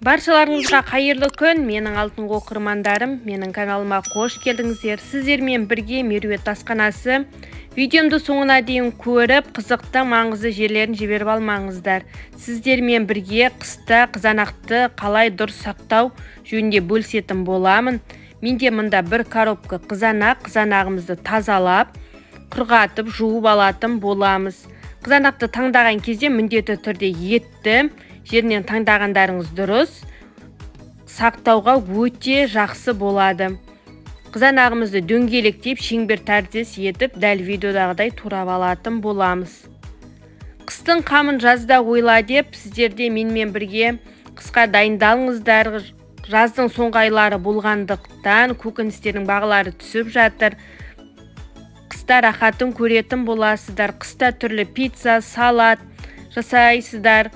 Баршаларыңызға қайырлы күн, менің алтын оқырмандарым, менің каналыма қош келдіңіздер. Сіздермен бірге Меруерт асханасы. Видеомды соңына дейін көріп, қызықты маңызды жерлерін жіберіп алмаңыздар. Сіздермен бірге қыста қызанақты қалай дұрыс сақтау жөнінде бөлісетін боламын. Менде мында бір коробка қызанағымызды тазалап, құрғатып, жуып алатын боламыз. Қызанақты таңдаған кезде міндетті түрде етті жерінен таңдағандарыңыз дұрыс, сақтауға өте жақсы болады. Қызанағымызды дөңгелектеп, шеңбер тәріздес етіп, дәл видеодағыдай турап алатын боламыз. Қыстың қамын жазда ойла деп, сіздерде менімен бірге қысқа дайындалыңыздар. Жаздың соңғы айлары болғандықтан көкөністердің бағалары түсіп жатыр. Қыста рахатын көретін боласыздар. Қыста түрлі пицца, салат жасайсыздар.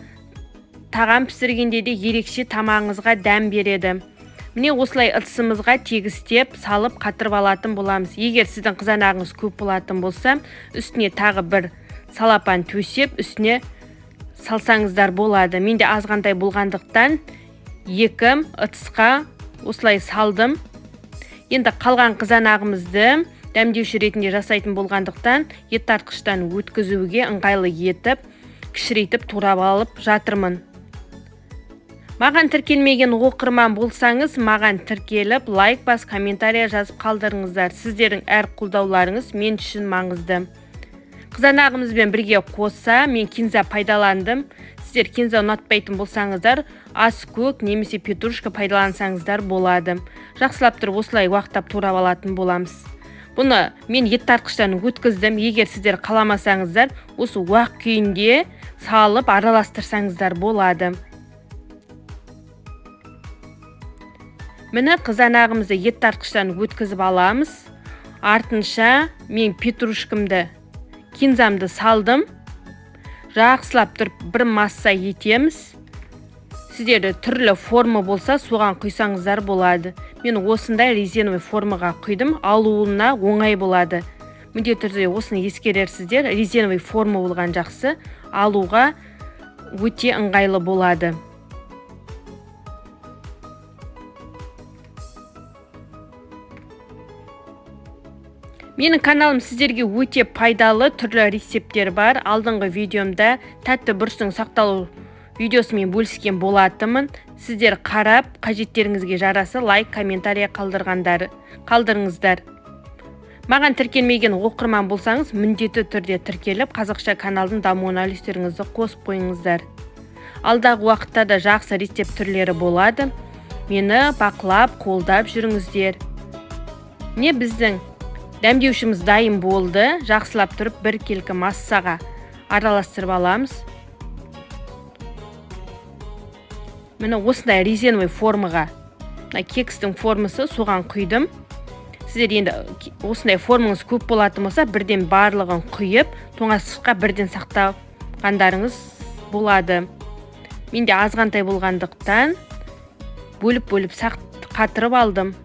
Тағам пісіргенде де ерекше тамағыңызға дәм береді. Міне осылай ыдысымызға тегістеп, салып қатырып алатын боламыз. Егер сіздің қызанағыңыз көп болатын болса, үстіне тағы бір салапан төсеп, үстіне салсаңыздар болады. Менде азғантай болғандықтан екі ыдысқа осылай салдым. Енді қалған қызанағымызды дәмдеуші ретінде жасайтын болғандықтан ет тартқыштан өткізуге ыңғайлы етіп, кішірейтіп турап алып жатырмын. Маған тіркелмеген оқырман болсаңыз, маған тіркеліп, лайк бас, комментария жазып қалдырыңыздар. Сіздердің әр қолдауларыңыз мен үшін маңызды. Қызанағымызбен бірге қоса, мен кинза пайдаландым. Сіздер кинза ұнатпайтын болсаңыздар, ас көк немесе петрушка пайдалансаңыздар болады. Жақсылап тұрып осылай уақыттап турап алатын боламыз. Бұны мен ет тартқыштан өткіздім. Егер сіздер қаламасаңыздар, осы уақ күйінде салып араластырсаңыздар болады. Міне қызанағымызды ет тартқыштан өткізіп аламыз. Артынша мен петрушкамды, кинзамды салдым. Жақсылап тұрып бір масса етеміз. Сіздерде түрлі форма болса, соған құйсаңыздар болады. Мен осындай резиновый формаға құйдым, алуына оңай болады. Міндетті түрде осыны ескерерсіздер. Резиновый форма болған жақсы, алуға өте ыңғайлы болады. Менің каналым сіздерге өте пайдалы түрлі рецепттер бар. Алдыңғы видеомда тәтті бұрыштың сақталу видеосымен бөліскен болатынмын. Сіздер қарап, қажеттеріңізге жарасы лайк, комментария қалдырыңыздар. Маған тіркелмеген оқырман болсаңыз, міндетті түрде тіркеліп, қазақша каналдың дамуына үлестеріңізді қосып қойыңыздар. Алдағы уақытта да жақсы рецепт түрлері болады. Мені бақылап, қолдап жүріңіздер. Не біздің дәмдеушіміз дайын болды. Жақсылап тұрып бір келкі массаға араластырып аламыз. Міне осындай резиновый формаға, кекстің формасы, соған құйдым. Сіздер енді осындай формаңыз көп болатын болса, бірден барлығын құйып, тоңазтқышқа бірден сақтағандарыңыз болады. Менде азғантай болғандықтан бөліп қатырып алдым.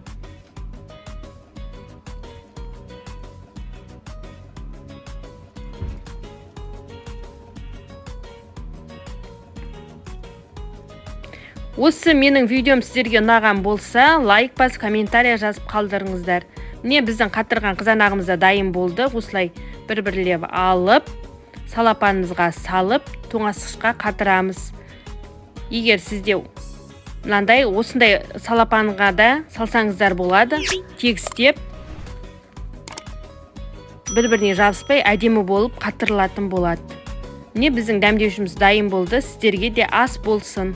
Осы менің видеом сіздерге ұнаған болса, лайк бас, комментария жазып қалдырыңыздар. Міне біздің қатырған қызанағымызда дайын болды. Осылай бір-бірлеп алып, салапанымызға салып, тоңазтқышқа қатырамыз. Егер сізде мынандай осындай салапанға да салсаңыздар болады. Тегістеп, бір-біріне жабыспай әдемі болып қатырылатын болады. Міне біздің дәмдеушіміз дайын болды. Сіздерге де ас болсын.